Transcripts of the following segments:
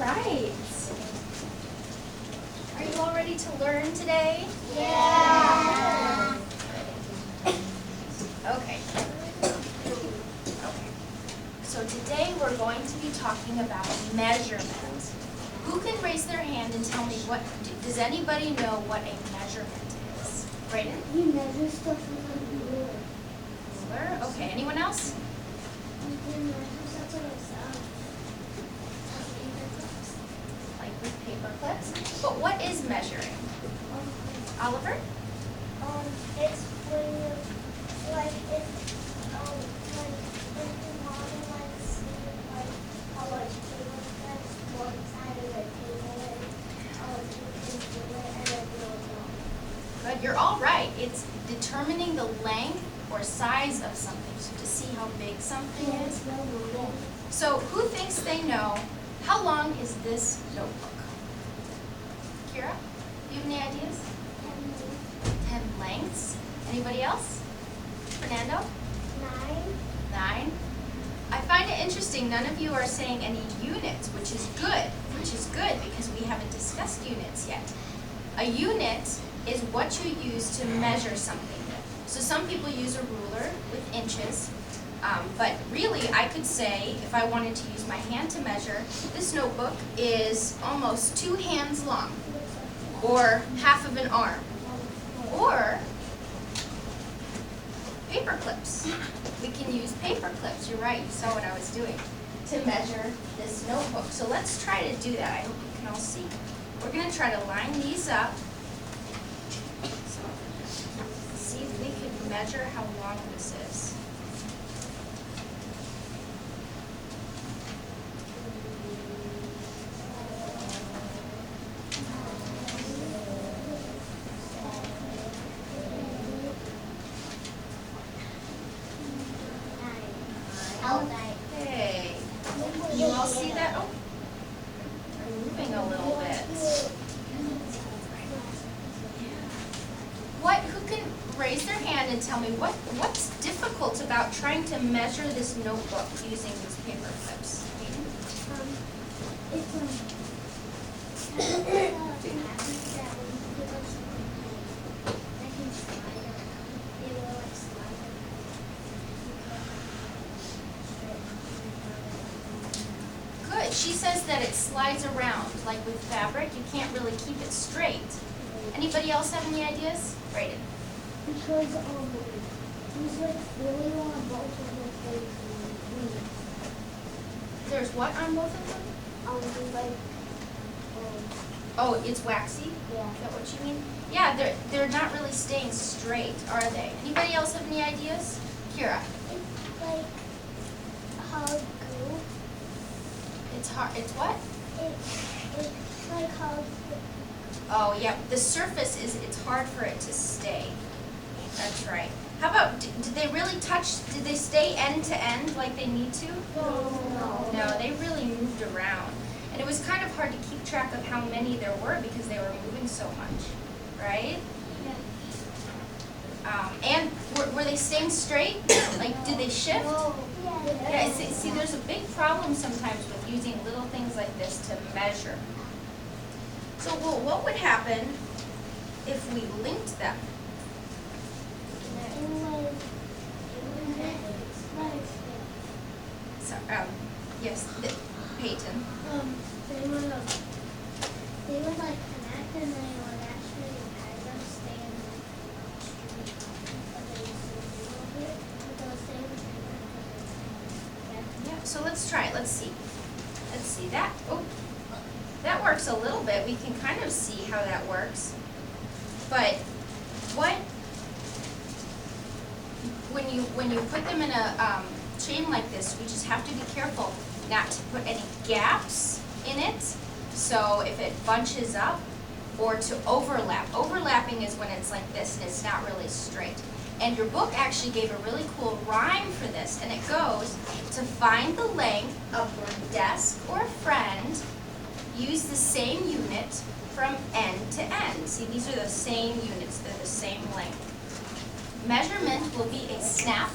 right. Are you all ready to learn today? Yeah. Okay. So today we're going to be talking about measurement. Who can raise their hand and tell me does anybody know what a measurement is? Brayden? You measure stuff with a ruler. Ruler? Okay, anyone else? You can measure stuff with paper clips. Like with paper clips? But what is measuring? Oliver? It's when you, like, if you want to, like, see, like, how much paper clips one side of the table is, you can do it and then you'll know. Good, you're all right. It's determining the length or size of something, so to see how big something is. So who thinks they know how long is this notebook? Kira, do you have any ideas? 10 lengths. Anybody else? Fernando? 9. I find it interesting, none of you are saying any units, which is good because we haven't discussed units yet. A unit is what you use to measure something. So some people use a ruler with inches, but really I could say, if I wanted to use my hand to measure, this notebook is almost 2 hands long, or half of an arm, or paper clips. We can use paper clips, you're right, you saw what I was doing, to measure this notebook. So let's try to do that. I hope you can all see. We're going to try to line these up. So, see if we can measure how long this is. Okay. You all see that? Oh, they're moving a little bit. Who can raise their hand and tell me what's difficult about trying to measure this notebook using these paper clips? Good. She says that it slides around, like with fabric. You can't really keep it straight. Anybody else have any ideas? Brayden. Because there's like really long bolts of things. There's what on both of them? Like Oh, it's waxy? yeah. Is that what you mean? Yeah, they're not really staying straight, are they? Anybody else have any ideas? Kira. It's like hard glue. It's hard. It's what? It's like hard glue. Oh, yeah. The surface it's hard for it to stay. That's right. How about, did they really touch, did they stay end to end like they need to? No, they really moved around. And it was kind of hard to keep track of how many there were because they were moving so much, right? And were they staying straight? Like, did they shift? Yeah, see, there's a big problem sometimes with using little things like this to measure. So, well, what would happen if we linked them? So, yes, Peyton. They would like connect and they would actually have them stay in the street. But they used to do it with those things. Yeah, so let's try it. Let's see. Let's see that. Oh, that works a little bit. We can kind of see how that works. But when you put them in a chain like this, we just have to be careful not to put any gaps in it. So if it bunches up, or to overlap. Overlapping is when it's like this and it's not really straight. And your book actually gave a really cool rhyme for this, and it goes, to find the length of your desk or friend, use the same unit from end to end. See, these are the same units, they're the same length. Measurement will be a snap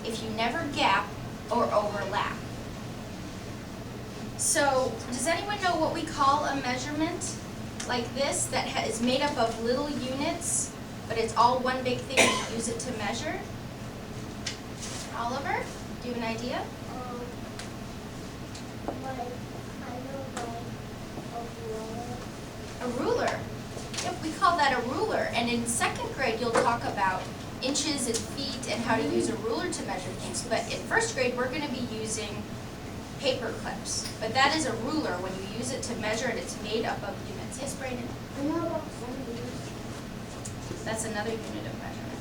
if you never gap or overlap. So, does anyone know what we call a measurement like this that is made up of little units, but it's all one big thing and you use it to measure? Oliver, do you have an idea? Like, I know like a A ruler. ruler. Yep, we call that a ruler. And in second grade, you'll talk about inches and feet and how to use a ruler to measure things. But in first grade, we're going to be using paper clips. But that is a ruler. When you use it to measure it, it's made up of units. Yes, Brayden? I know about centimeters. That's another unit of measurement.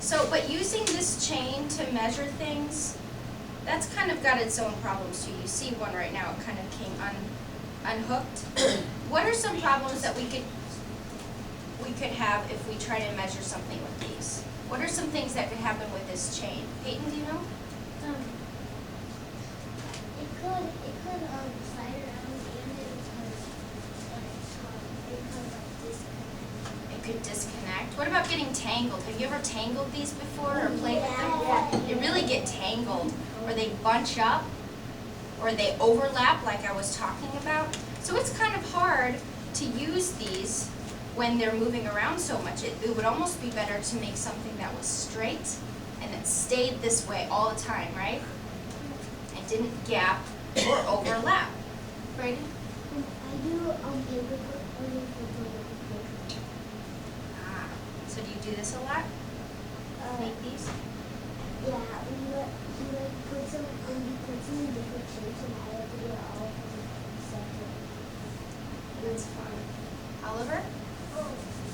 So, but using this chain to measure things, that's kind of got its own problems too. You see one right now, it kind of came unhooked. What are some problems that we could have if we try to measure something with these? What are some things that could happen with this chain? Peyton, do you know? It could slide around and it could like disconnect. It could disconnect. What about getting tangled? Have you ever tangled these before or played with them? Yeah. They really get tangled, or they bunch up, or they overlap like I was talking about. So it's kind of hard to use these when they're moving around so much. It would almost be better to make something that was straight and that stayed this way all the time, right? And didn't gap or overlap. Brayden? I do paper clip. Ah, so do you do this a lot? Make these? Yeah, we put some in different shapes and I have to get all of them separate. That's fun. Oliver?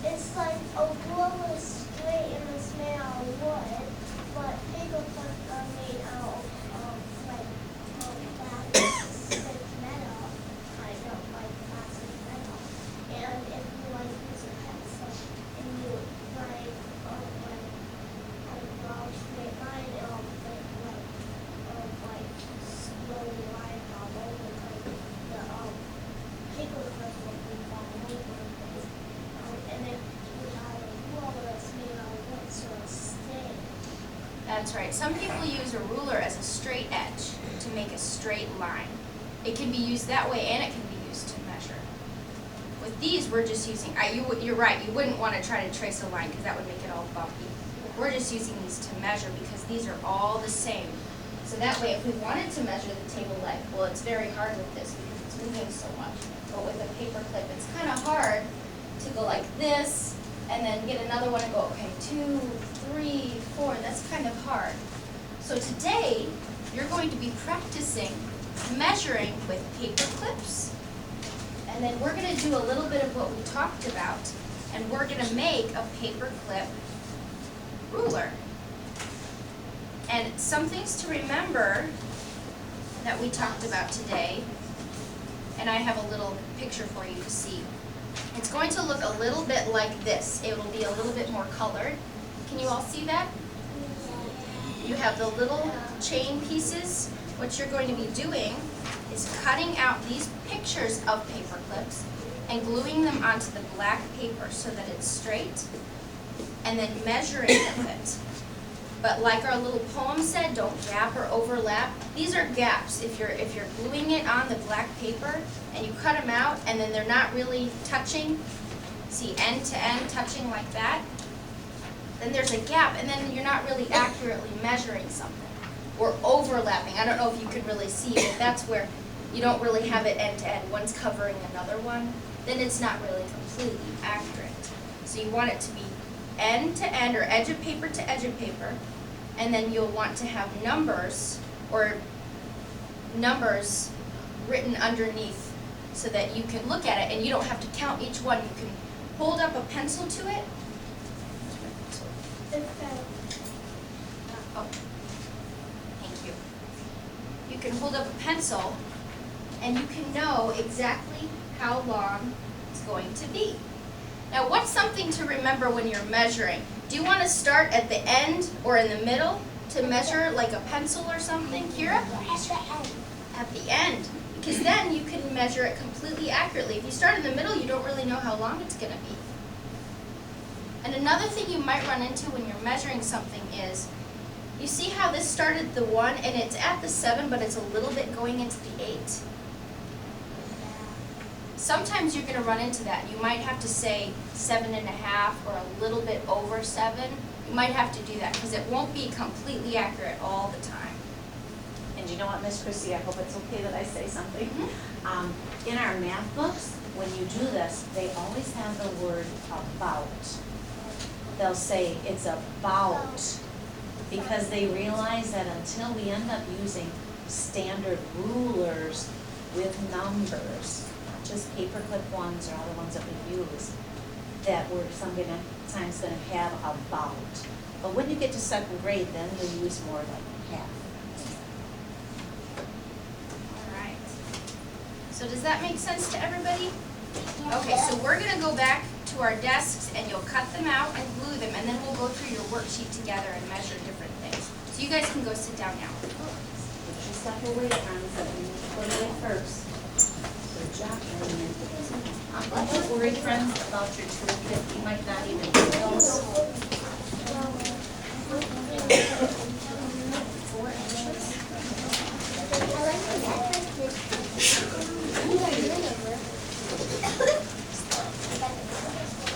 It's like a wall is straight and it's made out of wood, but paper clips are made out of like plastic metal, kind of like plastic metal. And if you like use a pencil and you like draw a straight line, it'll make like slowly line all over like the paper clips will be all over. And if you have a ruler that's made out of wood, so it'll stay. That's right. Some people use a ruler as a straight edge to make a straight line. It can be used that way and it can be used to measure. With these, we're just using, you're right, you wouldn't want to try to trace a line because that would make it all bumpy. We're just using these to measure because these are all the same. So that way, if we wanted to measure the table leg, well, it's very hard with this because it's moving so much. But with a paper clip, it's kind of hard to go like this and then get another one and go, okay, 2, 3, 4. That's kind of hard. So today, you're going to be practicing measuring with paper clips. And then we're going to do a little bit of what we talked about, and we're going to make a paper clip ruler. And some things to remember that we talked about today, and I have a little picture for you to see. It's going to look a little bit like this. It will be a little bit more colored. Can you all see that? You have the little chain pieces. What you're going to be doing is cutting out these pictures of paper clips and gluing them onto the black paper so that it's straight, and then measuring with it. But like our little poem said, don't gap or overlap. These are gaps. If you're gluing it on the black paper and you cut them out and then they're not really touching, see, end to end touching like that, then there's a gap and then you're not really accurately measuring something. Or overlapping. I don't know if you can really see, but that's where you don't really have it end to end. One's covering another one. Then it's not really completely accurate. So you want it to be end to end or edge of paper to edge of paper, and then you'll want to have numbers written underneath so that you can look at it and you don't have to count each one. You can hold up a pencil to it. Oh, thank you. You can hold up a pencil and you can know exactly how long it's going to be. Now, what's something to remember when you're measuring? Do you want to start at the end or in the middle to measure like a pencil or something, Kira? At the end. At the end, because then you can measure it completely accurately. If you start in the middle, you don't really know how long it's going to be. And another thing you might run into when you're measuring something is You see how this started the 1 and it's at the 7, but it's a little bit going into the 8? Sometimes you're going to run into that. You might have to say 7.5 or a little bit over 7. You might have to do that because it won't be completely accurate all the time. And you know what, Miss Christie, I hope it's okay that I say something. Mhm. In our math books, when you do this, they always have the word about. They'll say it's about, because they realize that until we end up using standard rulers with numbers, not just paperclip ones or other ones that we use, that we're sometimes going to have about. But when you get to 2nd grade, then you'll use more like half. All right. So does that make sense to everybody? Okay, so we're going to go back to our desks and you'll cut them out and glue them, and then we'll go through your worksheet together and measure different things. So you guys can go sit down now. Put your stuff away, friends, that we need to put away first. Good job, Don't worry, friends, about your toolkit. You might not even